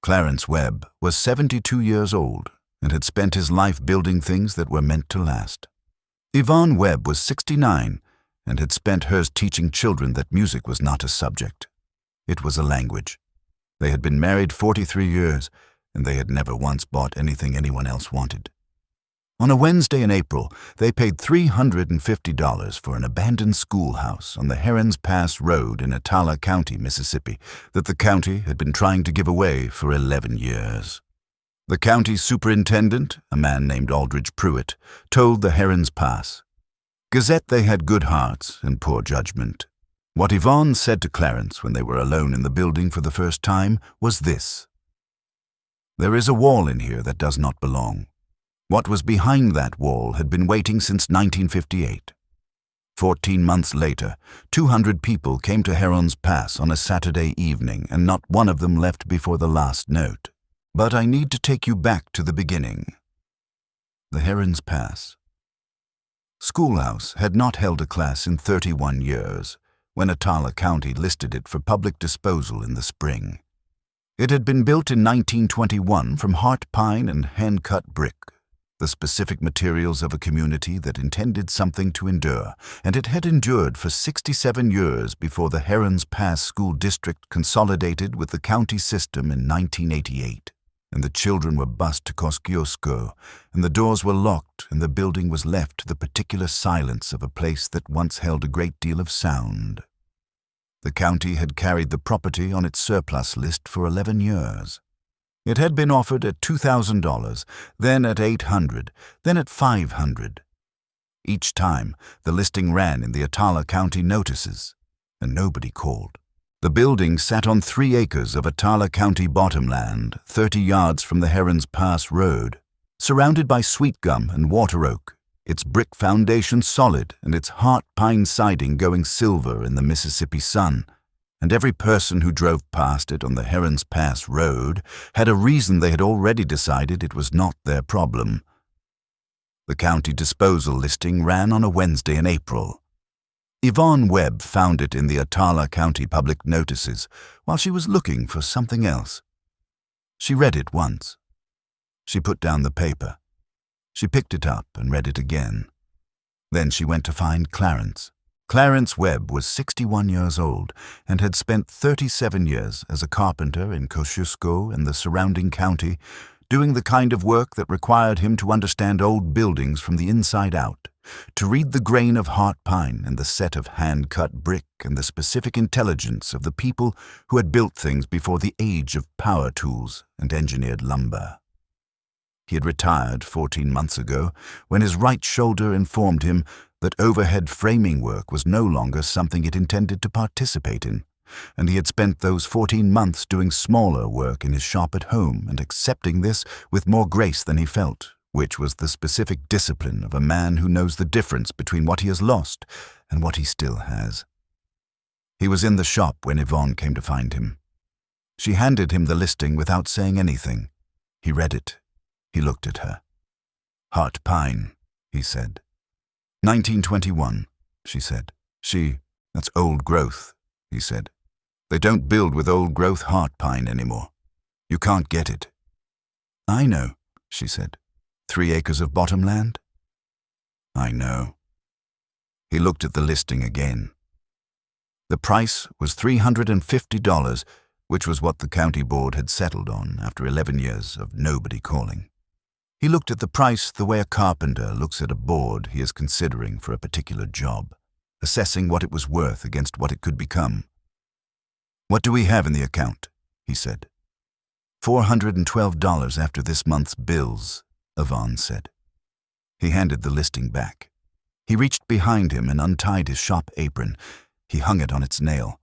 Clarence Webb was 72 years old and had spent his life building things that were meant to last. Yvonne Webb was 69 and had spent hers teaching children that music was not a subject. It was a language. They had been married 43 years, and they had never once bought anything anyone else wanted. On a Wednesday in April, they paid $350 for an abandoned schoolhouse on the Herons Pass Road in Atala County, Mississippi, that the county had been trying to give away for 11 years. The county superintendent, a man named Aldridge Pruitt, told the Herons Pass, "Gazette they had good hearts and poor judgment." What Yvonne said to Clarence when they were alone in the building for the first time was this: "There is a wall in here that does not belong. What was behind that wall had been waiting since 1958. 14 months later, 200 people came to Herons Pass on a Saturday evening, and not one of them left before the last note. But I need to take you back to the beginning." The Herons Pass. Schoolhouse had not held a class in 31 years, when Atala County listed it for public disposal in the spring. It had been built in 1921 from heart pine and hand-cut brick, the specific materials of a community that intended something to endure, and it had endured for 67 years before the Herons Pass School District consolidated with the county system in 1988, and the children were bused to Kosciuszko, and the doors were locked, and the building was left to the particular silence of a place that once held a great deal of sound. The county had carried the property on its surplus list for 11 years. It had been offered at $2,000, then at $800, then at $500. Each time, the listing ran in the Atala County notices, and nobody called. The building sat on 3 acres of Atala County bottomland, 30 yards from the Herons Pass Road, surrounded by sweet gum and water oak, its brick foundation solid and its heart pine siding going silver in the Mississippi sun. And every person who drove past it on the Herons Pass Road had a reason they had already decided it was not their problem. The county disposal listing ran on a Wednesday in April. Yvonne Webb found it in the Atala County public notices while she was looking for something else. She read it once. She put down the paper. She picked it up and read it again. Then she went to find Clarence. Clarence Webb was 61 years old and had spent 37 years as a carpenter in Kosciuszko and the surrounding county, doing the kind of work that required him to understand old buildings from the inside out, to read the grain of heart pine and the set of hand-cut brick and the specific intelligence of the people who had built things before the age of power tools and engineered lumber. He had retired 14 months ago when his right shoulder informed him that overhead framing work was no longer something it intended to participate in, and he had spent those 14 months doing smaller work in his shop at home and accepting this with more grace than he felt, which was the specific discipline of a man who knows the difference between what he has lost and what he still has. He was in the shop when Yvonne came to find him. She handed him the listing without saying anything. He read it. He looked at her. "Heart pine," he said. 1921, she said. "That's old growth," he said. "They don't build with old growth heart pine anymore. You can't get it." "I know," she said. 3 acres of bottomland?" "I know." He looked at the listing again. The price was $350, which was what the county board had settled on after 11 years of nobody calling. He looked at the price the way a carpenter looks at a board he is considering for a particular job, assessing what it was worth against what it could become. "What do we have in the account?" he said. $412 after this month's bills," Yvonne said. He handed the listing back. He reached behind him and untied his shop apron. He hung it on its nail.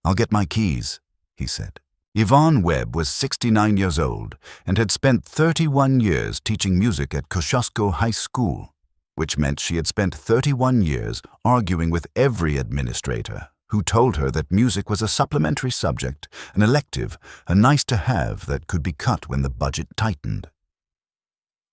"I'll get my keys," he said. Yvonne Webb was 69 years old and had spent 31 years teaching music at Kosciuszko High School, which meant she had spent 31 years arguing with every administrator who told her that music was a supplementary subject, an elective, a nice-to-have that could be cut when the budget tightened.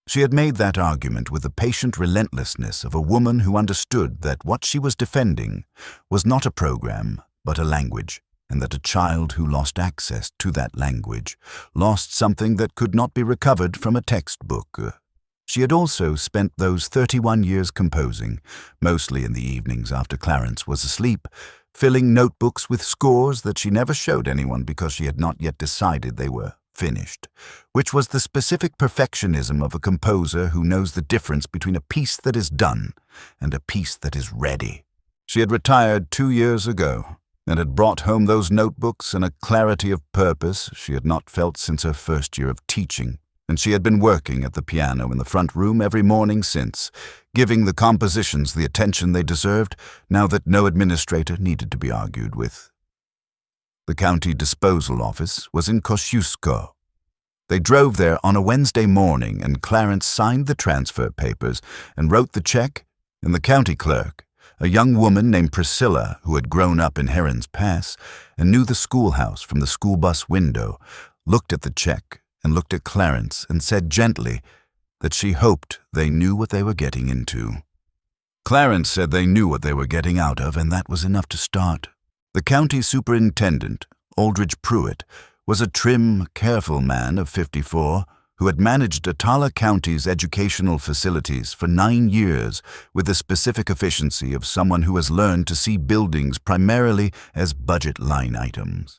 She had made that argument with the patient relentlessness of a woman who understood that what she was defending was not a program, but a language, and that a child who lost access to that language lost something that could not be recovered from a textbook. She had also spent those 31 years composing, mostly in the evenings after Clarence was asleep, filling notebooks with scores that she never showed anyone because she had not yet decided they were finished, which was the specific perfectionism of a composer who knows the difference between a piece that is done and a piece that is ready. She had retired 2 years ago, and had brought home those notebooks and a clarity of purpose she had not felt since her first year of teaching, and she had been working at the piano in the front room every morning since, giving the compositions the attention they deserved now that no administrator needed to be argued with. The county disposal office was in Kosciuszko. They drove there on a Wednesday morning, and Clarence signed the transfer papers and wrote the check, and the county clerk, a young woman named Priscilla who had grown up in Heron's Pass and knew the schoolhouse from the school bus window, looked at the check and looked at Clarence and said gently that she hoped they knew what they were getting into. Clarence said they knew what they were getting out of, and that was enough to start. The county superintendent, Aldridge Pruitt, was a trim, careful man of 54 who had managed Atala County's educational facilities for 9 years with the specific efficiency of someone who has learned to see buildings primarily as budget line items.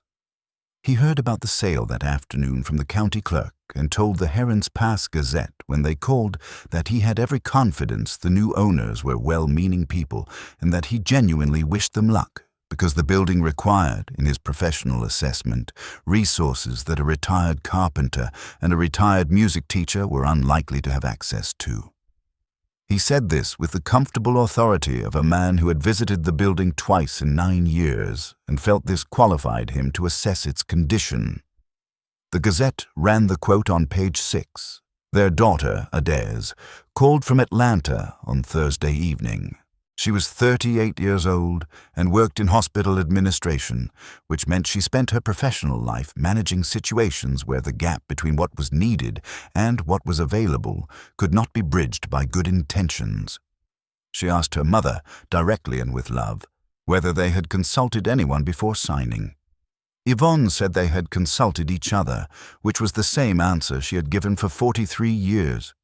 He heard about the sale that afternoon from the county clerk and told the Heron's Pass Gazette when they called that he had every confidence the new owners were well-meaning people and that he genuinely wished them luck, because the building required, in his professional assessment, resources that a retired carpenter and a retired music teacher were unlikely to have access to. He said this with the comfortable authority of a man who had visited the building twice in 9 years and felt this qualified him to assess its condition. The Gazette ran the quote on page 6. Their daughter, Adez, called from Atlanta on Thursday evening. She was 38 years old and worked in hospital administration, which meant she spent her professional life managing situations where the gap between what was needed and what was available could not be bridged by good intentions. She asked her mother, directly and with love, whether they had consulted anyone before signing. Yvonne said they had consulted each other, which was the same answer she had given for 43 years.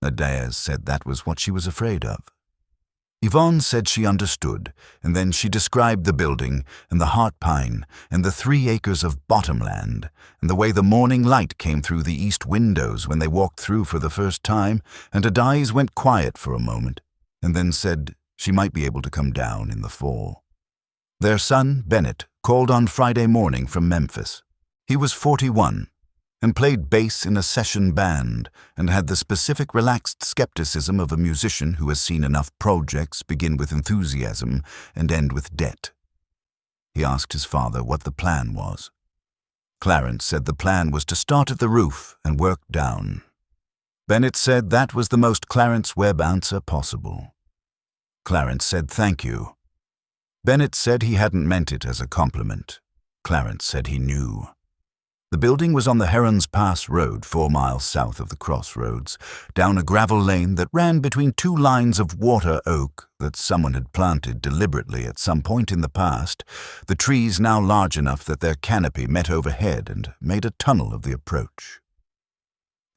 Adez said that was what she was afraid of. Yvonne said she understood, and then she described the building and the heart pine and the 3 acres of bottomland and the way the morning light came through the east windows when they walked through for the first time, and Adez went quiet for a moment and then said she might be able to come down in the fall. Their son, Bennett, called on Friday morning from Memphis. He was 41 and played bass in a session band and had the specific relaxed skepticism of a musician who has seen enough projects begin with enthusiasm and end with debt. He asked his father what the plan was. Clarence said the plan was to start at the roof and work down. Bennett said that was the most Clarence Webb answer possible. Clarence said thank you. Bennett said he hadn't meant it as a compliment. Clarence said he knew. The building was on the Heron's Pass Road, 4 miles south of the crossroads, down a gravel lane that ran between 2 lines of water oak that someone had planted deliberately at some point in the past, the trees now large enough that their canopy met overhead and made a tunnel of the approach.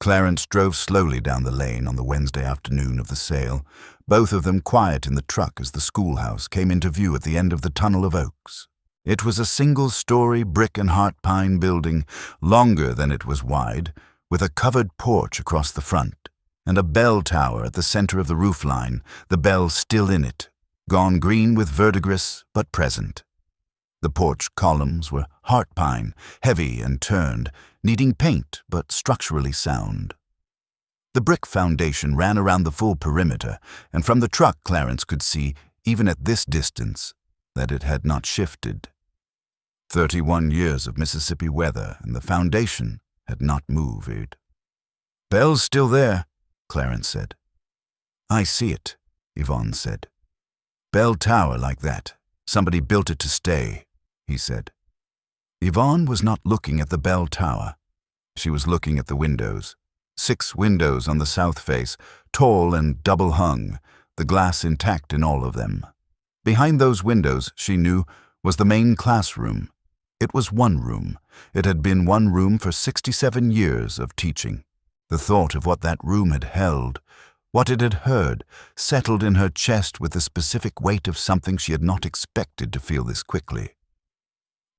Clarence drove slowly down the lane on the Wednesday afternoon of the sale, both of them quiet in the truck as the schoolhouse came into view at the end of the tunnel of oaks. It was a single-story brick and heart pine building, longer than it was wide, with a covered porch across the front, and a bell tower at the center of the roofline, the bell still in it, gone green with verdigris but present. The porch columns were heart pine, heavy and turned, needing paint but structurally sound. The brick foundation ran around the full perimeter, and from the truck Clarence could see, even at this distance, that it had not shifted. 31 years of Mississippi weather, and the foundation had not moved. "Bell's still there," Clarence said. "I see it," Yvonne said. "Bell tower like that. Somebody built it to stay," he said. Yvonne was not looking at the bell tower. She was looking at the windows. 6 windows on the south face, tall and double-hung, the glass intact in all of them. Behind those windows, she knew, was the main classroom, It was one room. It had been one room for 67 years of teaching. The thought of what that room had held, what it had heard, settled in her chest with the specific weight of something she had not expected to feel this quickly.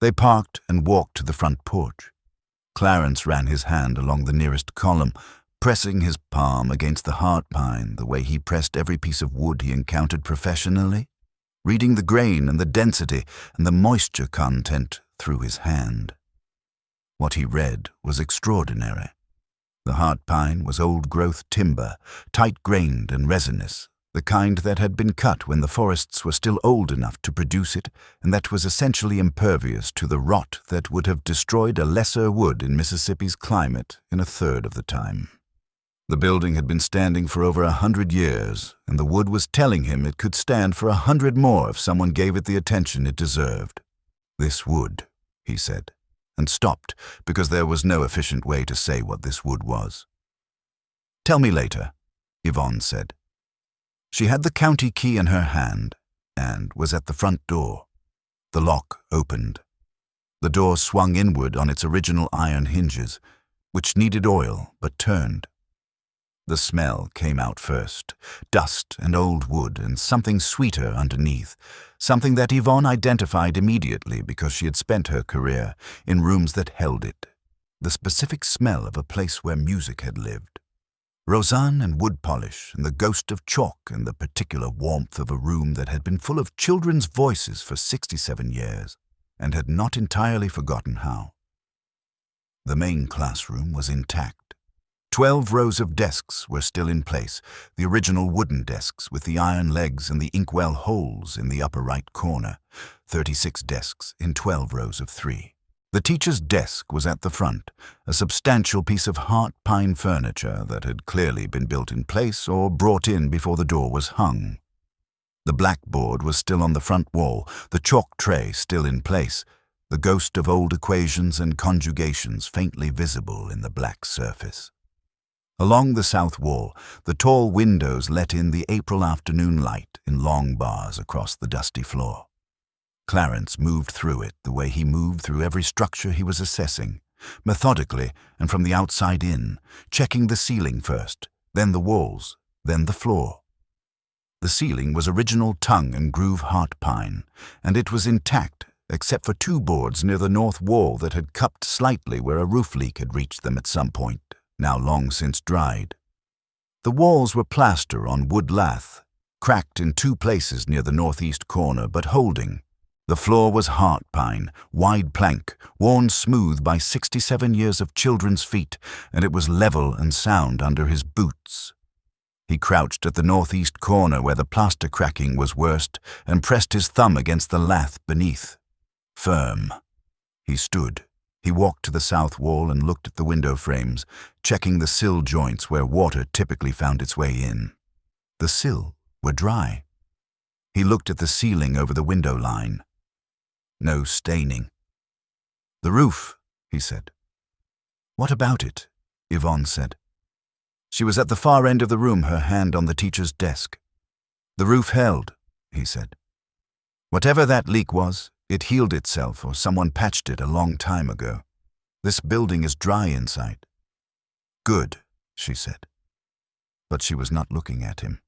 They parked and walked to the front porch. Clarence ran his hand along the nearest column, pressing his palm against the heart pine the way he pressed every piece of wood he encountered professionally, reading the grain and the density and the moisture content through his hand. What he read was extraordinary. The heart pine was old-growth timber, tight-grained and resinous, the kind that had been cut when the forests were still old enough to produce it, and that was essentially impervious to the rot that would have destroyed a lesser wood in Mississippi's climate in a third of the time. The building had been standing for over 100 years, and the wood was telling him it could stand for 100 more if someone gave it the attention it deserved. "This wood," he said, and stopped because there was no efficient way to say what this wood was. "Tell me later," Yvonne said. She had the county key in her hand and was at the front door. The lock opened. The door swung inward on its original iron hinges, which needed oil but turned. The smell came out first, dust and old wood and something sweeter underneath, something that Yvonne identified immediately because she had spent her career in rooms that held it, the specific smell of a place where music had lived. Roseanne and wood polish and the ghost of chalk and the particular warmth of a room that had been full of children's voices for 67 years and had not entirely forgotten how. The main classroom was intact. 12 rows of desks were still in place, the original wooden desks with the iron legs and the inkwell holes in the upper right corner, 36 desks in 12 rows of 3. The teacher's desk was at the front, a substantial piece of heart pine furniture that had clearly been built in place or brought in before the door was hung. The blackboard was still on the front wall, the chalk tray still in place, the ghost of old equations and conjugations faintly visible in the black surface. Along the south wall, the tall windows let in the April afternoon light in long bars across the dusty floor. Clarence moved through it the way he moved through every structure he was assessing, methodically and from the outside in, checking the ceiling first, then the walls, then the floor. The ceiling was original tongue and groove heart pine, and it was intact except for 2 boards near the north wall that had cupped slightly where a roof leak had reached them at some point, now long since dried. The walls were plaster on wood lath, cracked in 2 places near the northeast corner but holding. The floor was heart pine, wide plank, worn smooth by 67 years of children's feet, and it was level and sound under his boots. He crouched at the northeast corner where the plaster cracking was worst and pressed his thumb against the lath beneath. Firm. He stood. He walked to the south wall and looked at the window frames, checking the sill joints where water typically found its way in. The sill were dry. He looked at the ceiling over the window line. No staining. "The roof," he said. "What about it?" Yvonne said. She was at the far end of the room, her hand on the teacher's desk. "The roof held," he said. "Whatever that leak was, it healed itself or someone patched it a long time ago. This building is dry inside." "Good," she said. But she was not looking at him.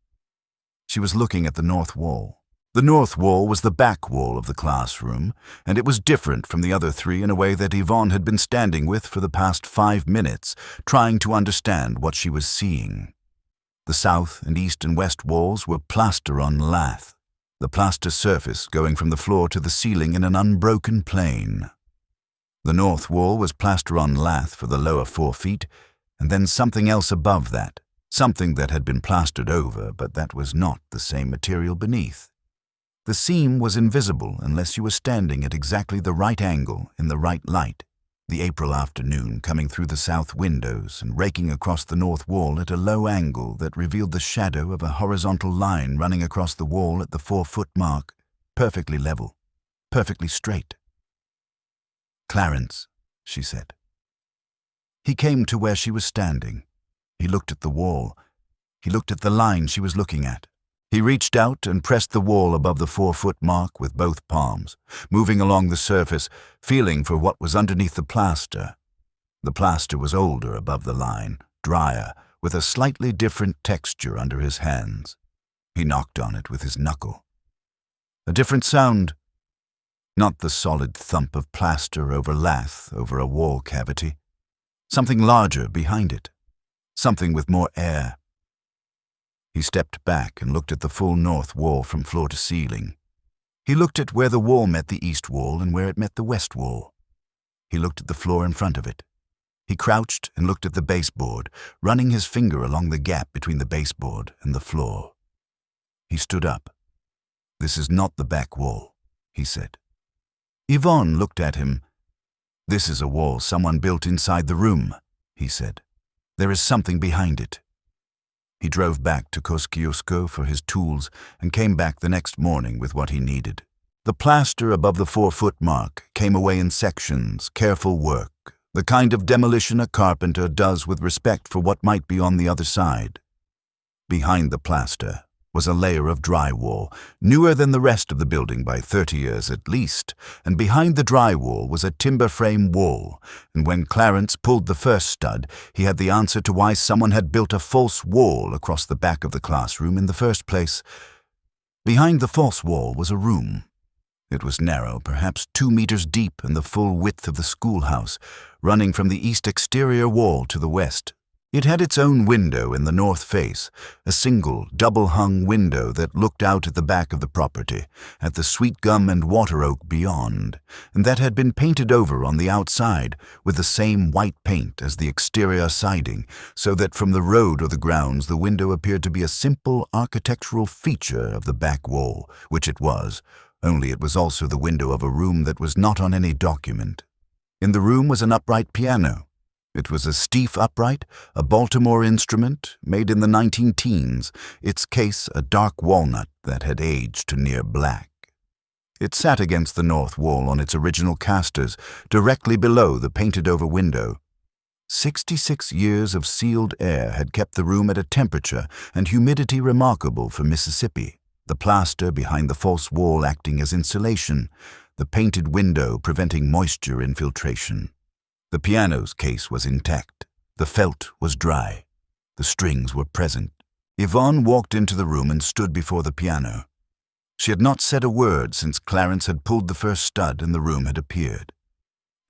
She was looking at the north wall. The north wall was the back wall of the classroom, and it was different from the other 3 in a way that Yvonne had been standing with for the past 5 minutes, trying to understand what she was seeing. The south and east and west walls were plaster on lath, the plaster surface going from the floor to the ceiling in an unbroken plane. The north wall was plaster on lath for the lower 4 feet, and then something else above that, something that had been plastered over, but that was not the same material beneath. The seam was invisible unless you were standing at exactly the right angle in the right light, the April afternoon coming through the south windows and raking across the north wall at a low angle that revealed the shadow of a horizontal line running across the wall at the 4-foot mark, perfectly level, perfectly straight. "Clarence," she said. He came to where she was standing. He looked at the wall. He looked at the line she was looking at. He reached out and pressed the wall above the 4-foot mark with both palms, moving along the surface, feeling for what was underneath the plaster. The plaster was older above the line, drier, with a slightly different texture under his hands. He knocked on it with his knuckle. A different sound. Not the solid thump of plaster over lath over a wall cavity. Something larger behind it. Something with more air. He stepped back and looked at the full north wall from floor to ceiling. He looked at where the wall met the east wall and where it met the west wall. He looked at the floor in front of it. He crouched and looked at the baseboard, running his finger along the gap between the baseboard and the floor. He stood up. "This is not the back wall," he said. Yvonne looked at him. "This is a wall someone built inside the room," he said. "There is something behind it." He drove back to Kosciuszko for his tools and came back the next morning with what he needed. The plaster above the 4-foot mark came away in sections, careful work, the kind of demolition a carpenter does with respect for what might be on the other side. Behind the plaster was a layer of drywall, newer than the rest of the building by 30 years at least, and behind the drywall was a timber frame wall, and when Clarence pulled the first stud, he had the answer to why someone had built a false wall across the back of the classroom in the first place. Behind the false wall was a room. It was narrow, perhaps 2 meters deep and the full width of the schoolhouse, running from the east exterior wall to the west. It had its own window in the north face, a single, double-hung window that looked out at the back of the property, at the sweet gum and water oak beyond, and that had been painted over on the outside with the same white paint as the exterior siding, so that from the road or the grounds the window appeared to be a simple architectural feature of the back wall, which it was, only it was also the window of a room that was not on any document. In the room was an upright piano. It was a Steiff upright, a Baltimore instrument, made in the 19-teens, its case a dark walnut that had aged to near black. It sat against the north wall on its original casters, directly below the painted-over window. 66 years of sealed air had kept the room at a temperature and humidity remarkable for Mississippi, the plaster behind the false wall acting as insulation, the painted window preventing moisture infiltration. The piano's case was intact. The felt was dry. The strings were present. Yvonne walked into the room and stood before the piano. She had not said a word since Clarence had pulled the first stud and the room had appeared.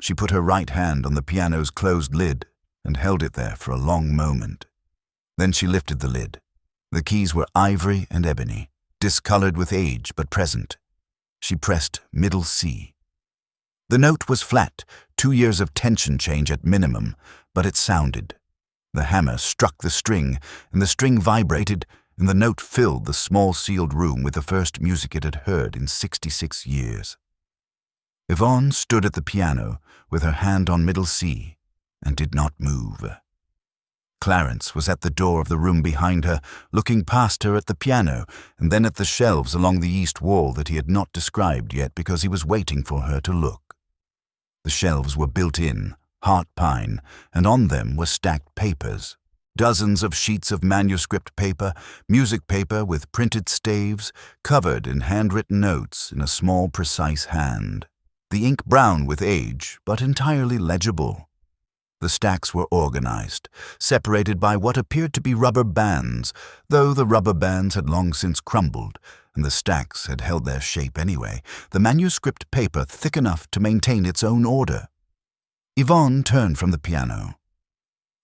She put her right hand on the piano's closed lid and held it there for a long moment. Then she lifted the lid. The keys were ivory and ebony, discolored with age but present. She pressed middle C. The note was flat, 2 years of tension change at minimum, but it sounded. The hammer struck the string, and the string vibrated, and the note filled the small sealed room with the first music it had heard in 66 years. Yvonne stood at the piano, with her hand on middle C, and did not move. Clarence was at the door of the room behind her, looking past her at the piano, and then at the shelves along the east wall that he had not described yet because he was waiting for her to look. The shelves were built in, heart pine, and on them were stacked papers. Dozens of sheets of manuscript paper, music paper with printed staves, covered in handwritten notes in a small, precise hand. The ink brown with age, but entirely legible. The stacks were organized, separated by what appeared to be rubber bands, though the rubber bands had long since crumbled, and the stacks had held their shape anyway, the manuscript paper thick enough to maintain its own order. Yvonne turned from the piano.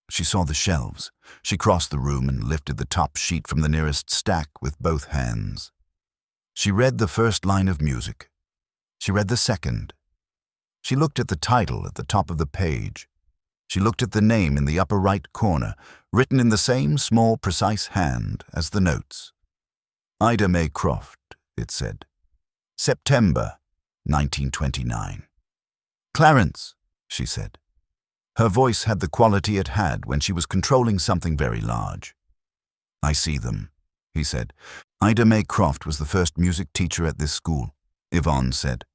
She saw the shelves. She crossed the room and lifted the top sheet from the nearest stack with both hands. She read the first line of music. She read the second. She looked at the title at the top of the page. She looked at the name in the upper right corner, written in the same small, precise hand as the notes. Ida May Croft, it said. September, 1929. Clarence, she said. Her voice had the quality it had when she was controlling something very large. I see them, he said. Ida May Croft was the first music teacher at this school, Yvonne said.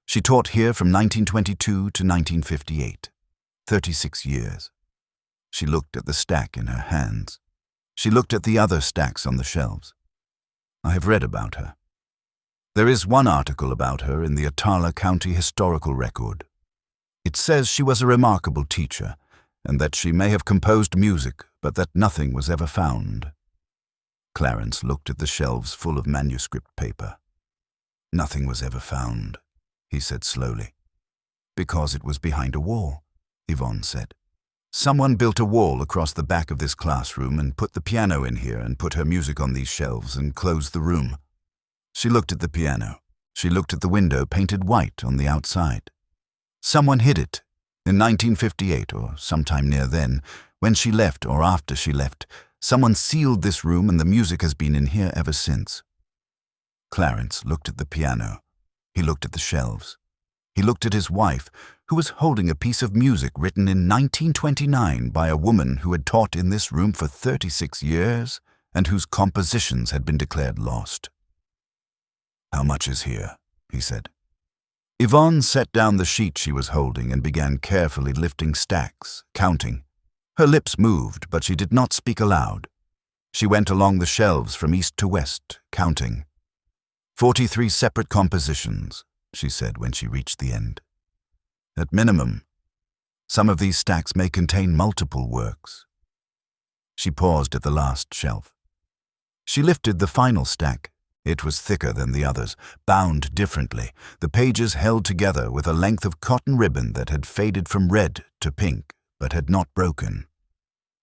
She taught here from 1922 to 1958. 36 years. She looked at the stack in her hands. She looked at the other stacks on the shelves. I have read about her. There is one article about her in the Oaxaca County Historical Record. It says she was a remarkable teacher, and that she may have composed music, but that nothing was ever found. Clarence looked at the shelves full of manuscript paper. Nothing was ever found, he said slowly. Because it was behind a wall, Yvonne said. Someone built a wall across the back of this classroom and put the piano in here and put her music on these shelves and closed the room. She looked at the piano. She looked at the window painted white on the outside. Someone hid it in 1958 or sometime near then. When she left or after she left, someone sealed this room and the music has been in here ever since. Clarence looked at the piano. He looked at the shelves. He looked at his wife, who was holding a piece of music written in 1929 by a woman who had taught in this room for 36 years and whose compositions had been declared lost. "How much is here?" he said. Yvonne set down the sheet she was holding and began carefully lifting stacks, counting. Her lips moved, but she did not speak aloud. She went along the shelves from east to west, counting. 43 separate compositions, she said when she reached the end. At minimum, some of these stacks may contain multiple works. She paused at the last shelf. She lifted the final stack. It was thicker than the others, bound differently, the pages held together with a length of cotton ribbon that had faded from red to pink, but had not broken.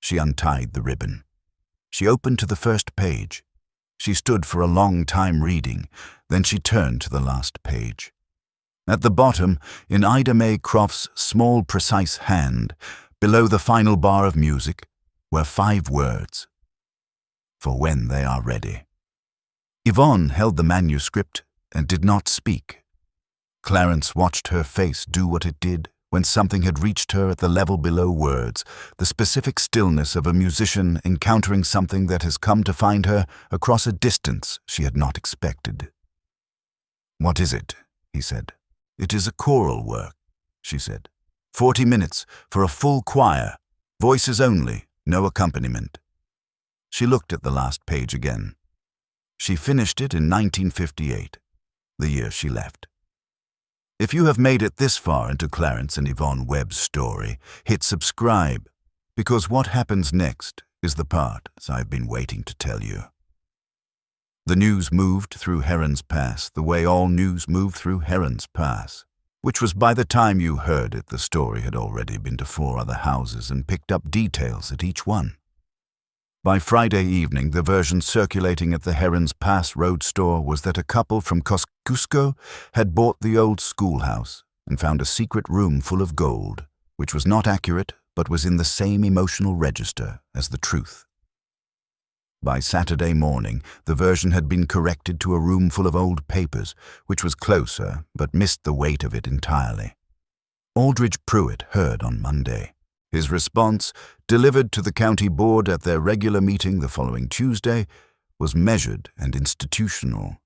She untied the ribbon. She opened to the first page. She stood for a long time reading, then she turned to the last page. At the bottom, in Ida May Croft's small, precise hand, below the final bar of music, were 5 words. For when they are ready. Yvonne held the manuscript and did not speak. Clarence watched her face do what it did when something had reached her at the level below words, the specific stillness of a musician encountering something that has come to find her across a distance she had not expected. "What is it?" he said. "It is a choral work," she said. 40 minutes for a full choir, voices only, no accompaniment. She looked at the last page again. She finished it in 1958, the year she left. If you have made it this far into Clarence and Yvonne Webb's story, hit subscribe, because what happens next is the part I've been waiting to tell you. The news moved through Heron's Pass the way all news moved through Heron's Pass, which was by the time you heard it, the story had already been to 4 other houses and picked up details at each one. By Friday evening, the version circulating at the Heron's Pass Road store was that a couple from Cusco had bought the old schoolhouse and found a secret room full of gold, which was not accurate but was in the same emotional register as the truth. By Saturday morning, the version had been corrected to a room full of old papers, which was closer but missed the weight of it entirely. Aldridge Pruitt heard on Monday. His response, delivered to the county board at their regular meeting the following Tuesday, was measured and institutional.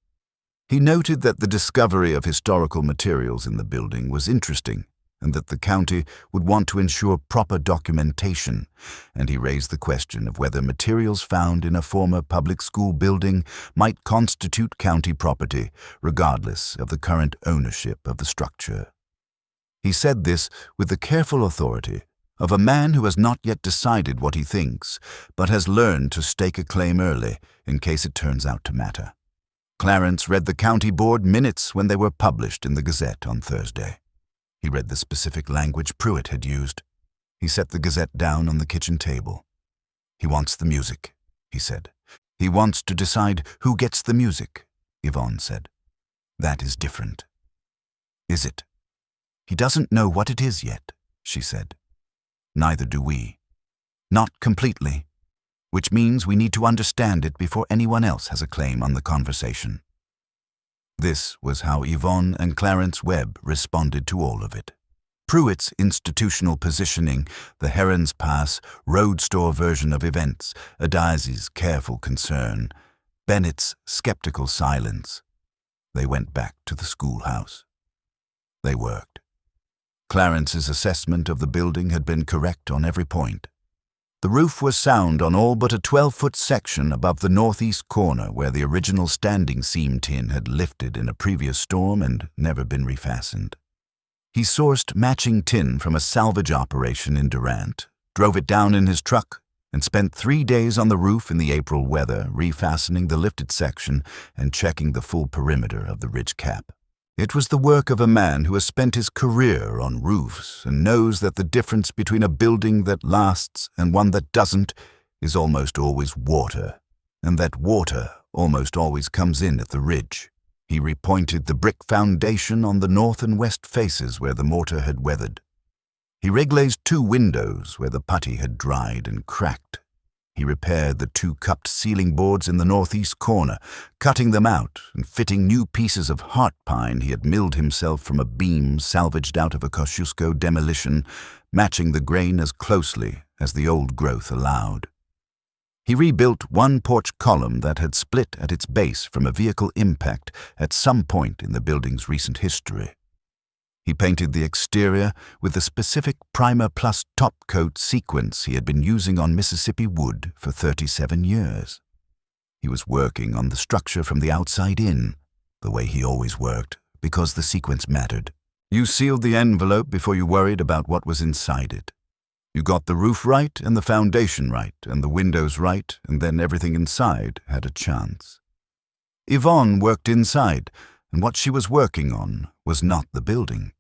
He noted that the discovery of historical materials in the building was interesting and that the county would want to ensure proper documentation, and he raised the question of whether materials found in a former public school building might constitute county property, regardless of the current ownership of the structure. He said this with the careful authority of a man who has not yet decided what he thinks, but has learned to stake a claim early in case it turns out to matter. Clarence read the county board minutes when they were published in the Gazette on Thursday. He read the specific language Pruitt had used. He set the Gazette down on the kitchen table. "He wants the music," he said. "He wants to decide who gets the music," Yvonne said. "That is different." "Is it?" "He doesn't know what it is yet," she said. "Neither do we. Not completely, which means we need to understand it before anyone else has a claim on the conversation." This was how Yvonne and Clarence Webb responded to all of it. Pruitt's institutional positioning, the Heron's Pass road store version of events, Adazi's careful concern, Bennett's skeptical silence. They went back to the schoolhouse. They worked. Clarence's assessment of the building had been correct on every point. The roof was sound on all but a 12-foot section above the northeast corner where the original standing seam tin had lifted in a previous storm and never been refastened. He sourced matching tin from a salvage operation in Durant, drove it down in his truck, and spent 3 days on the roof in the April weather, refastening the lifted section and checking the full perimeter of the ridge cap. It was the work of a man who has spent his career on roofs and knows that the difference between a building that lasts and one that doesn't is almost always water, and that water almost always comes in at the ridge. He repointed the brick foundation on the north and west faces where the mortar had weathered. He reglazed 2 windows where the putty had dried and cracked. He repaired the 2 cupped ceiling boards in the northeast corner, cutting them out and fitting new pieces of heart pine he had milled himself from a beam salvaged out of a Kosciuszko demolition, matching the grain as closely as the old growth allowed. He rebuilt one porch column that had split at its base from a vehicle impact at some point in the building's recent history. He painted the exterior with the specific primer plus top coat sequence he had been using on Mississippi wood for 37 years. He was working on the structure from the outside in, the way he always worked, because the sequence mattered. You sealed the envelope before you worried about what was inside it. You got the roof right and the foundation right and the windows right, and then everything inside had a chance. Yvonne worked inside, and what she was working on was not the building.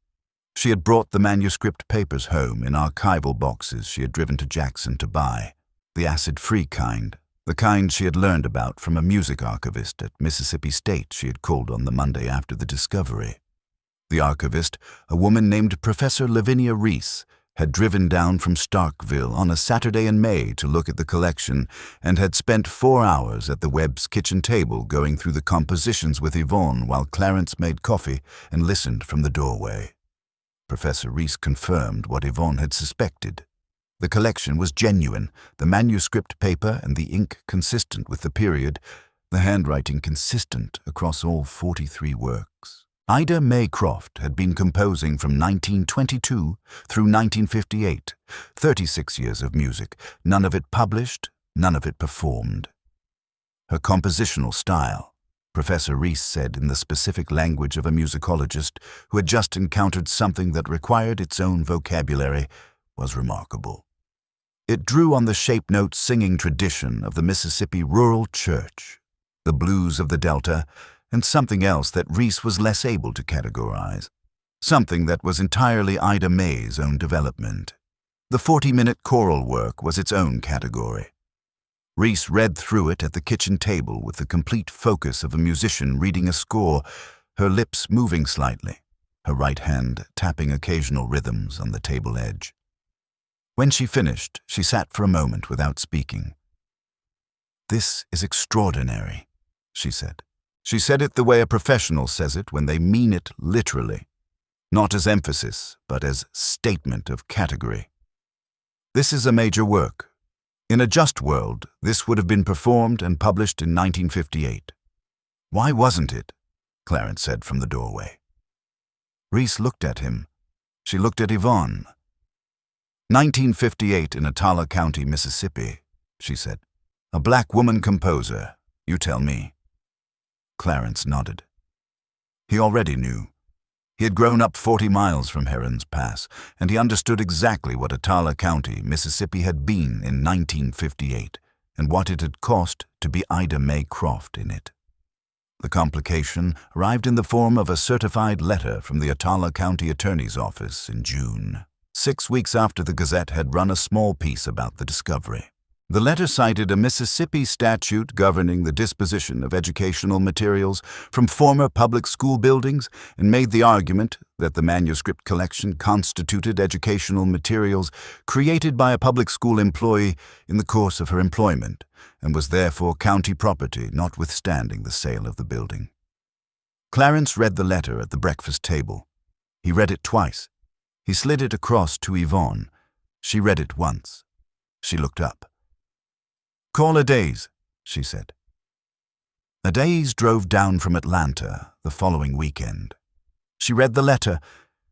She had brought the manuscript papers home in archival boxes she had driven to Jackson to buy, the acid-free kind, the kind she had learned about from a music archivist at Mississippi State she had called on the Monday after the discovery. The archivist, a woman named Professor Lavinia Reese, had driven down from Starkville on a Saturday in May to look at the collection and had spent 4 hours at the Webb's kitchen table going through the compositions with Yvonne while Clarence made coffee and listened from the doorway. Professor Reese confirmed what Yvonne had suspected. The collection was genuine, the manuscript paper and the ink consistent with the period, the handwriting consistent across all 43 works. Ida May Croft had been composing from 1922 through 1958, 36 years of music, none of it published, none of it performed. Her compositional style, Professor Reese said in the specific language of a musicologist who had just encountered something that required its own vocabulary, was remarkable. It drew on the shape note singing tradition of the Mississippi rural church, the blues of the Delta, and something else that Reese was less able to categorize, something that was entirely Ida May's own development. The 40-minute choral work was its own category. Reese read through it at the kitchen table with the complete focus of a musician reading a score, her lips moving slightly, her right hand tapping occasional rhythms on the table edge. When she finished, she sat for a moment without speaking. "This is extraordinary," she said. She said it the way a professional says it when they mean it literally, not as emphasis, but as statement of category. "This is a major work. In a just world, this would have been performed and published in 1958. Why wasn't it?" Clarence said from the doorway. Reese looked at him. She looked at Yvonne. 1958 in Attala County, Mississippi, she said. "A black woman composer, you tell me." Clarence nodded. He already knew. He had grown up 40 miles from Heron's Pass, and he understood exactly what Attala County, Mississippi had been in 1958, and what it had cost to be Ida May Croft in it. The complication arrived in the form of a certified letter from the Attala County Attorney's Office in June, 6 weeks after the Gazette had run a small piece about the discovery. The letter cited a Mississippi statute governing the disposition of educational materials from former public school buildings and made the argument that the manuscript collection constituted educational materials created by a public school employee in the course of her employment and was therefore county property notwithstanding the sale of the building. Clarence read the letter at the breakfast table. He read it twice. He slid it across to Yvonne. She read it once. She looked up. "Call Adaze," she said. Adaze drove down from Atlanta the following weekend. She read the letter.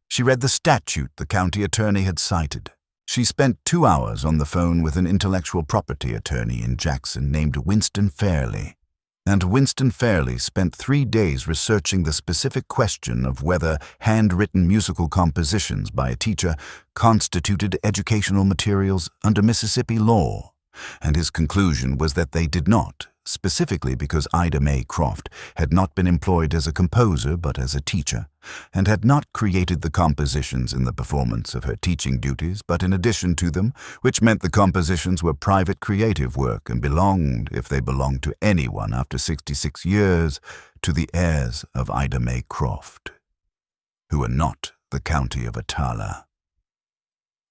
She read the statute the county attorney had cited. She spent 2 hours on the phone with an intellectual property attorney in Jackson named Winston Fairley. And Winston Fairley spent 3 days researching the specific question of whether handwritten musical compositions by a teacher constituted educational materials under Mississippi law, and his conclusion was that they did not, specifically because Ida Mae Croft had not been employed as a composer but as a teacher, and had not created the compositions in the performance of her teaching duties but in addition to them, which meant the compositions were private creative work and belonged, if they belonged to anyone after 66 years, to the heirs of Ida Mae Croft, who were not the county of Atala.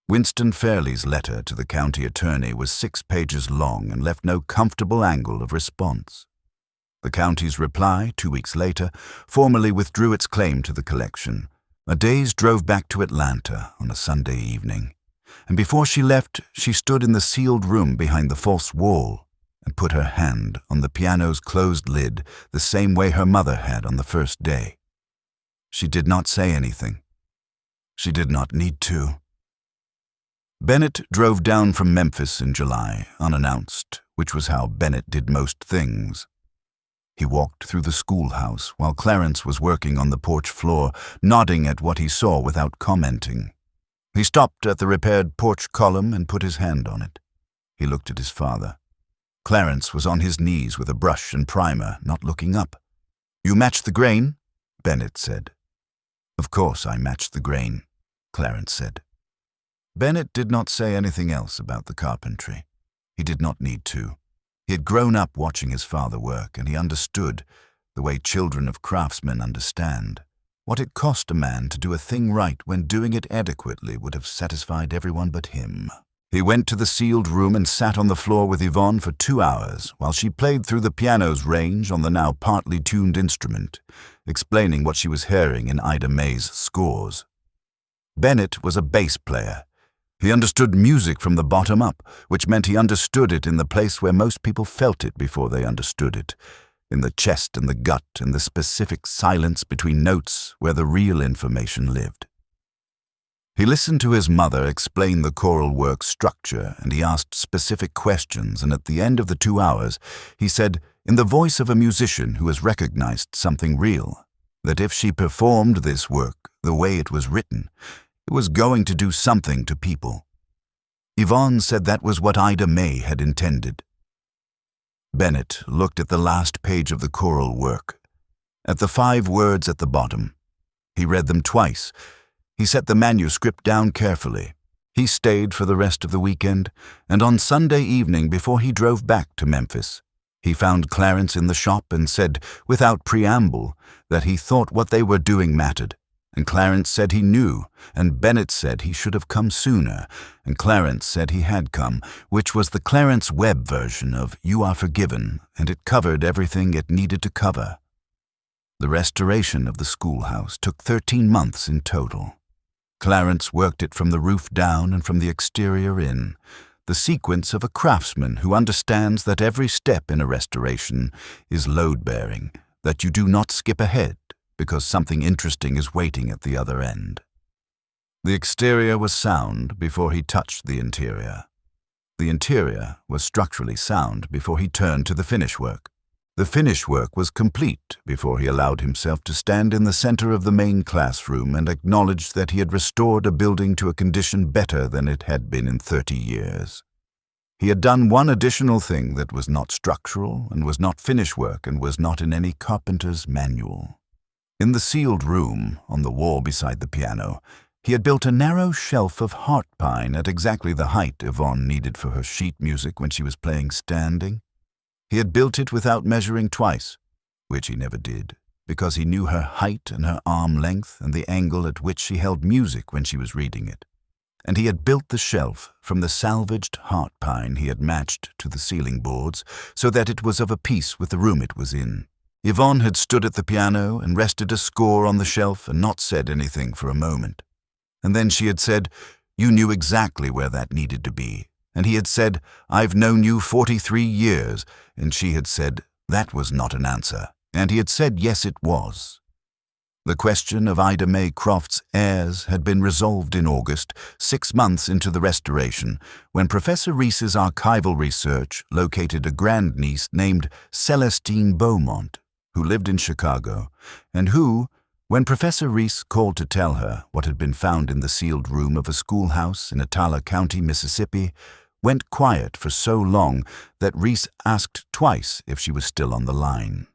Winston Fairley's letter to the county attorney was 6 pages long and left no comfortable angle of response. The county's reply, 2 weeks later, formally withdrew its claim to the collection. Adaze drove back to Atlanta on a Sunday evening, and before she left, she stood in the sealed room behind the false wall and put her hand on the piano's closed lid the same way her mother had on the first day. She did not say anything. She did not need to. Bennett drove down from Memphis in July, unannounced, which was how Bennett did most things. He walked through the schoolhouse while Clarence was working on the porch floor, nodding at what he saw without commenting. He stopped at the repaired porch column and put his hand on it. He looked at his father. Clarence was on his knees with a brush and primer, not looking up. "You matched the grain?" Bennett said. "Of course I matched the grain," Clarence said. Bennett did not say anything else about the carpentry. He did not need to. He had grown up watching his father work, and he understood, the way children of craftsmen understand, what it cost a man to do a thing right when doing it adequately would have satisfied everyone but him. He went to the sealed room and sat on the floor with Yvonne for 2 hours while she played through the piano's range on the now partly tuned instrument, explaining what she was hearing in Ida Mae's scores. Bennett was a bass player. He understood music from the bottom up, which meant he understood it in the place where most people felt it before they understood it, in the chest and the gut and the specific silence between notes where the real information lived. He listened to his mother explain the choral work's structure, and he asked specific questions, and at the end of the 2 hours, he said, in the voice of a musician who has recognized something real, that if she performed this work the way it was written, it was going to do something to people. Yvonne said that was what Ida Mae had intended. Bennett looked at the last page of the choral work, at the 5 words at the bottom. He read them twice. He set the manuscript down carefully. He stayed for the rest of the weekend, and on Sunday evening before he drove back to Memphis, he found Clarence in the shop and said, without preamble, that he thought what they were doing mattered. And Clarence said he knew, and Bennett said he should have come sooner, and Clarence said he had come, which was the Clarence Webb version of You Are Forgiven, and it covered everything it needed to cover. The restoration of the schoolhouse took 13 months in total. Clarence worked it from the roof down and from the exterior in, the sequence of a craftsman who understands that every step in a restoration is load-bearing, that you do not skip ahead, because something interesting is waiting at the other end. The exterior was sound before he touched the interior. The interior was structurally sound before he turned to the finish work. The finish work was complete before he allowed himself to stand in the center of the main classroom and acknowledge that he had restored a building to a condition better than it had been in 30 years. He had done one additional thing that was not structural and was not finish work and was not in any carpenter's manual. In the sealed room, on the wall beside the piano, he had built a narrow shelf of heart pine at exactly the height Yvonne needed for her sheet music when she was playing standing. He had built it without measuring twice, which he never did, because he knew her height and her arm length and the angle at which she held music when she was reading it. And he had built the shelf from the salvaged heart pine he had matched to the ceiling boards so that it was of a piece with the room it was in. Yvonne had stood at the piano and rested a score on the shelf and not said anything for a moment. And then she had said, "You knew exactly where that needed to be." And he had said, "I've known you 43 years. And she had said, "That was not an answer." And he had said, "Yes, it was." The question of Ida May Croft's heirs had been resolved in August, 6 months into the restoration, when Professor Rees's archival research located a grandniece named Celestine Beaumont, who lived in Chicago, and who, when Professor Rees called to tell her what had been found in the sealed room of a schoolhouse in Attala County, Mississippi, went quiet for so long that Rees asked twice if she was still on the line.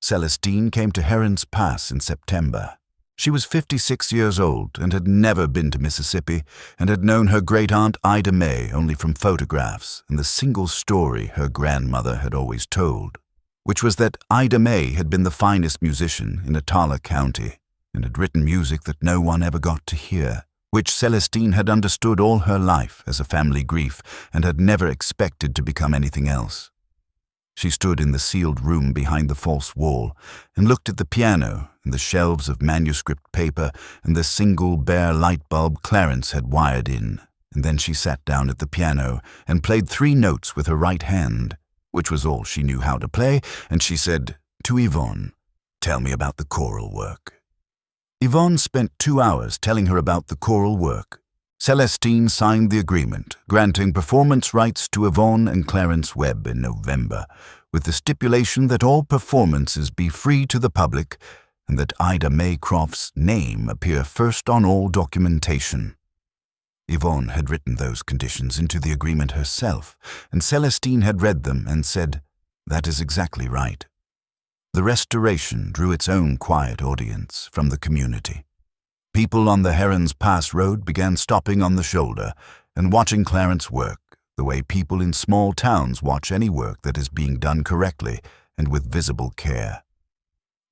Celestine came to Heron's Pass in September. She was 56 years old and had never been to Mississippi, and had known her great-aunt Ida May only from photographs and the single story her grandmother had always told, which was that Ida May had been the finest musician in Attala County and had written music that no one ever got to hear, which Celestine had understood all her life as a family grief and had never expected to become anything else. She stood in the sealed room behind the false wall and looked at the piano and the shelves of manuscript paper and the single bare light bulb Clarence had wired in, and then she sat down at the piano and played 3 notes with her right hand, which was all she knew how to play, and she said to Yvonne, "Tell me about the choral work." Yvonne spent 2 hours telling her about the choral work. Celestine signed the agreement, granting performance rights to Yvonne and Clarence Webb in November, with the stipulation that all performances be free to the public and that Ida May Croft's name appear first on all documentation. Yvonne had written those conditions into the agreement herself, and Celestine had read them and said, "That is exactly right." The restoration drew its own quiet audience from the community. People on the Heron's Pass Road began stopping on the shoulder and watching Clarence work, the way people in small towns watch any work that is being done correctly and with visible care.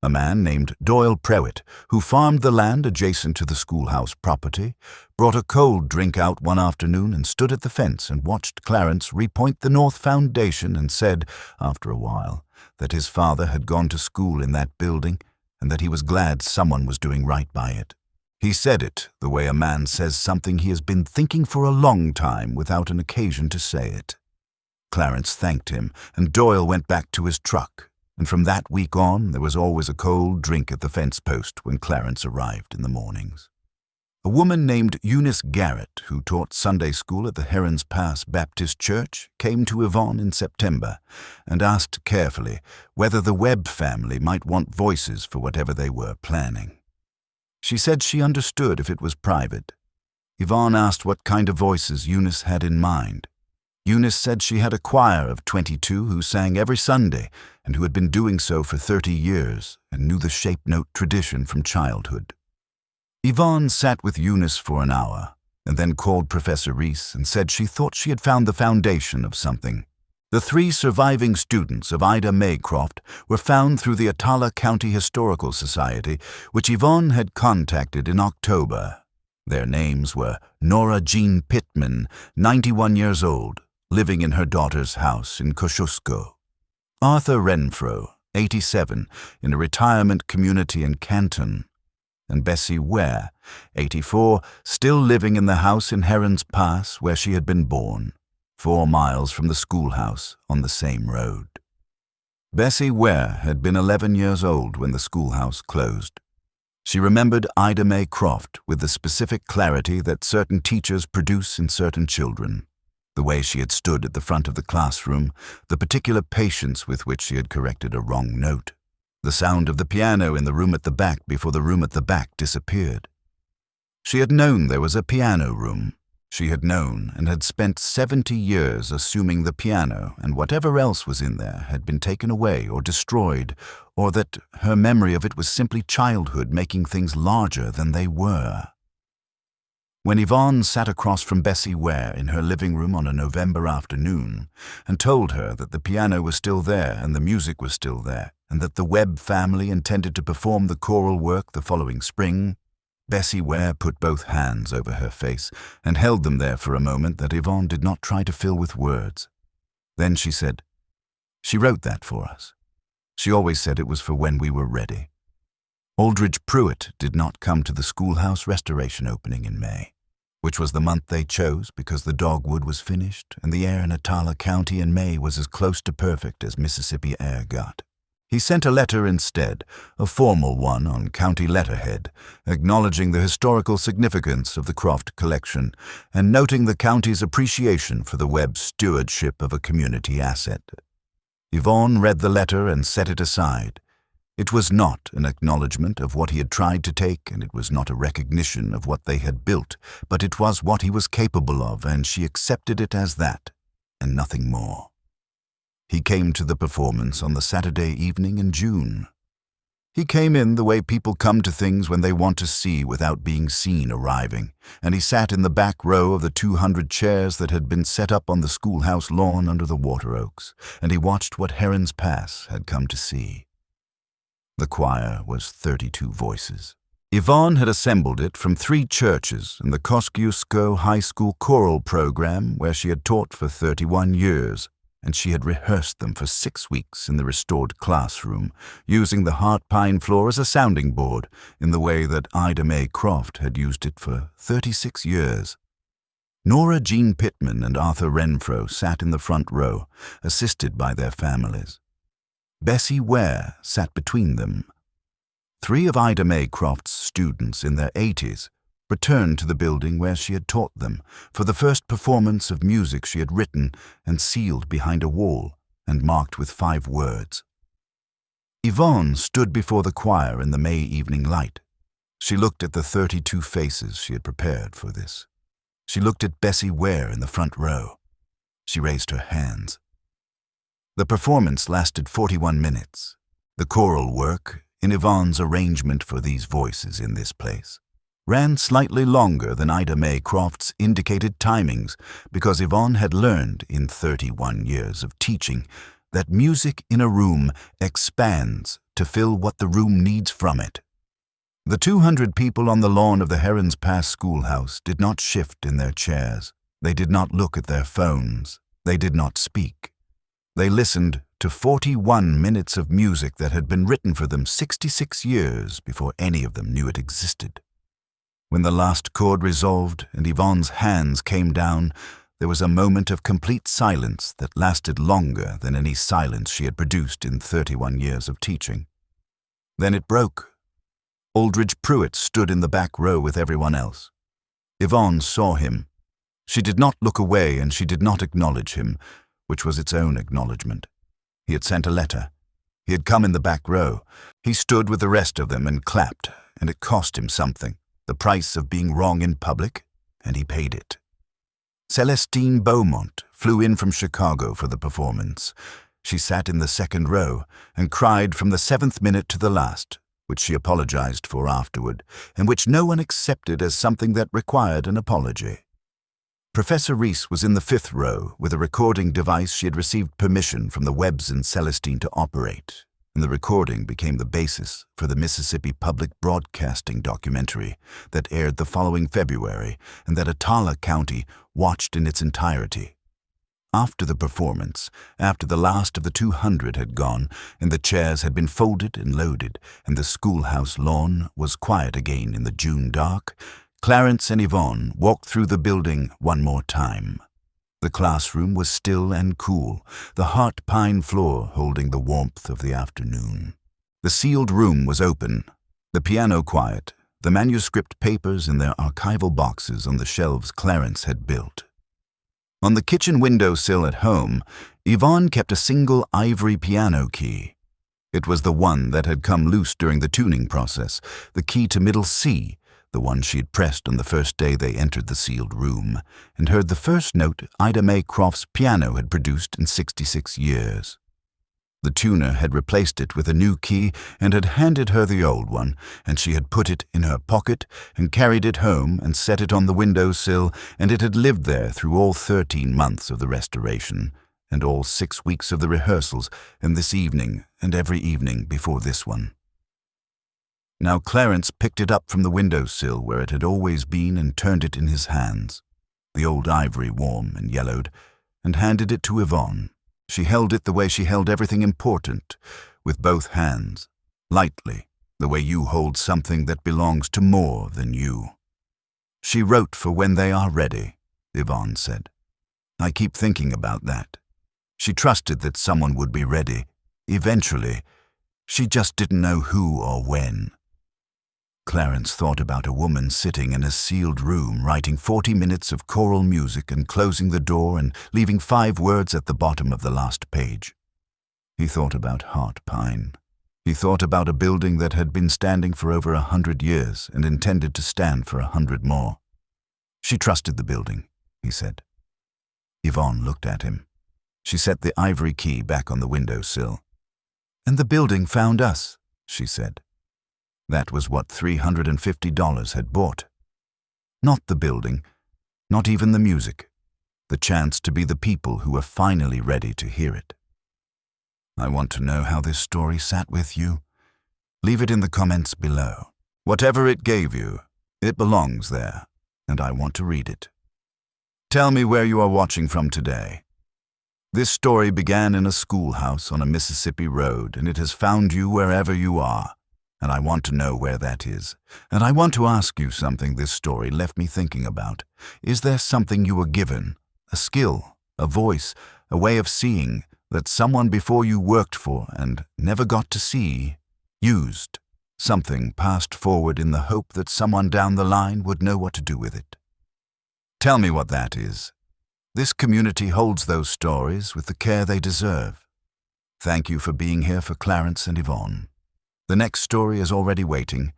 A man named Doyle Prewitt, who farmed the land adjacent to the schoolhouse property, brought a cold drink out one afternoon and stood at the fence and watched Clarence repoint the north foundation and said, after a while, that his father had gone to school in that building and that he was glad someone was doing right by it. He said it the way a man says something he has been thinking for a long time without an occasion to say it. Clarence thanked him, and Doyle went back to his truck, and from that week on there was always a cold drink at the fence post when Clarence arrived in the mornings. A woman named Eunice Garrett, who taught Sunday school at the Heron's Pass Baptist Church, came to Yvonne in September and asked carefully whether the Webb family might want voices for whatever they were planning. She said she understood if it was private. Yvonne asked what kind of voices Eunice had in mind. Eunice said she had a choir of 22 who sang every Sunday and who had been doing so for 30 years and knew the shape note tradition from childhood. Yvonne sat with Eunice for an hour and then called Professor Rees and said she thought she had found the foundation of something. The 3 surviving students of Ida May Croft were found through the Attala County Historical Society, which Yvonne had contacted in October. Their names were Nora Jean Pittman, 91 years old, living in her daughter's house in Kosciuszko; Arthur Renfro, 87, in a retirement community in Canton; and Bessie Ware, 84, still living in the house in Heron's Pass where she had been born, 4 miles from the schoolhouse on the same road. Bessie Ware had been 11 years old when the schoolhouse closed. She remembered Ida May Croft with the specific clarity that certain teachers produce in certain children, the way she had stood at the front of the classroom, the particular patience with which she had corrected a wrong note, the sound of the piano in the room at the back before the room at the back disappeared. She had known there was a piano room. She had known and had spent 70 years assuming the piano and whatever else was in there had been taken away or destroyed, or that her memory of it was simply childhood making things larger than they were. When Yvonne sat across from Bessie Ware in her living room on a November afternoon and told her that the piano was still there and the music was still there, and that the Webb family intended to perform the choral work the following spring, Bessie Ware put both hands over her face and held them there for a moment that Yvonne did not try to fill with words. Then she said, "She wrote that for us. She always said it was for when we were ready." Aldridge Pruitt did not come to the schoolhouse restoration opening in May, which was the month they chose because the dogwood was finished and the air in Attala County in May was as close to perfect as Mississippi air got. He sent a letter instead, a formal one on county letterhead, acknowledging the historical significance of the Croft collection and noting the county's appreciation for the Webb stewardship of a community asset. Yvonne read the letter and set it aside. It was not an acknowledgement of what he had tried to take, and it was not a recognition of what they had built, but it was what he was capable of, and she accepted it as that, and nothing more. He came to the performance on the Saturday evening in June. He came in the way people come to things when they want to see without being seen arriving, and he sat in the back row of the 200 chairs that had been set up on the schoolhouse lawn under the water oaks, and he watched what Heron's Pass had come to see. The choir was 32 voices. Yvonne had assembled it from 3 churches and the Kosciuszko High School choral program where she had taught for 31 years, and she had rehearsed them for 6 weeks in the restored classroom, using the heart pine floor as a sounding board in the way that Ida Mae Croft had used it for 36 years. Nora Jean Pittman and Arthur Renfro sat in the front row, assisted by their families. Bessie Ware sat between them. 3 of Ida Mae Croft's students in their 80s returned to the building where she had taught them for the first performance of music she had written and sealed behind a wall and marked with 5 words. Yvonne stood before the choir in the May evening light. She looked at the 32 faces she had prepared for this. She looked at Bessie Ware in the front row. She raised her hands. The performance lasted 41 minutes. The choral work, in Yvonne's arrangement for these voices in this place, ran slightly longer than Ida Mae Croft's indicated timings because Yvonne had learned in 31 years of teaching that music in a room expands to fill what the room needs from it. The 200 people on the lawn of the Heron's Pass Schoolhouse did not shift in their chairs. They did not look at their phones. They did not speak. They listened to 41 minutes of music that had been written for them 66 years before any of them knew it existed. When the last chord resolved and Yvonne's hands came down, there was a moment of complete silence that lasted longer than any silence she had produced in 31 years of teaching. Then it broke. Aldridge Pruitt stood in the back row with everyone else. Yvonne saw him. She did not look away and she did not acknowledge him, which was its own acknowledgement. He had sent a letter. He had come in the back row. He stood with the rest of them and clapped, and it cost him something, the price of being wrong in public, and he paid it. Celestine Beaumont flew in from Chicago for the performance. She sat in the second row and cried from the 7th minute to the last, which she apologized for afterward, and which no one accepted as something that required an apology. Professor Reese was in the 5th row with a recording device she had received permission from the Webbs and Celestine to operate, and the recording became the basis for the Mississippi Public Broadcasting documentary that aired the following February and that Atala County watched in its entirety. After the performance, after the last of the 200 had gone and the chairs had been folded and loaded and the schoolhouse lawn was quiet again in the June dark, Clarence and Yvonne walked through the building one more time. The classroom was still and cool, the heart pine floor holding the warmth of the afternoon. The sealed room was open, the piano quiet, the manuscript papers in their archival boxes on the shelves Clarence had built. On the kitchen windowsill at home, Yvonne kept a single ivory piano key. It was the one that had come loose during the tuning process, the key to middle C, the one she had pressed on the first day they entered the sealed room, and heard the first note Ida Mae Croft's piano had produced in 66 years. The tuner had replaced it with a new key and had handed her the old one, and she had put it in her pocket and carried it home and set it on the windowsill, and it had lived there through all 13 months of the restoration, and all 6 weeks of the rehearsals, and this evening and every evening before this one. Now Clarence picked it up from the windowsill where it had always been and turned it in his hands, the old ivory warm and yellowed, and handed it to Yvonne. She held it the way she held everything important, with both hands, lightly, the way you hold something that belongs to more than you. She wrote for when they are ready, Yvonne said. I keep thinking about that. She trusted that someone would be ready, eventually, She just didn't know who or when. Clarence thought about a woman sitting in a sealed room writing 40 minutes of choral music and closing the door and leaving 5 words at the bottom of the last page. He thought about heart pine. He thought about a building that had been standing for over 100 years and intended to stand for 100 more. She trusted the building, he said. Yvonne looked at him. She set the ivory key back on the windowsill. "And the building found us," she said. That was what $350 had bought. Not the building, not even the music, the chance to be the people who were finally ready to hear it. I want to know how this story sat with you. Leave it in the comments below. Whatever it gave you, it belongs there, and I want to read it. Tell me where you are watching from today. This story began in a schoolhouse on a Mississippi road, and it has found you wherever you are. And I want to know where that is. And I want to ask you something this story left me thinking about. Is there something you were given, a skill, a voice, a way of seeing, that someone before you worked for and never got to see, used, something passed forward in the hope that someone down the line would know what to do with it? Tell me what that is. This community holds those stories with the care they deserve. Thank you for being here for Clarence and Yvonne. The next story is already waiting,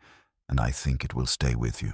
and I think it will stay with you.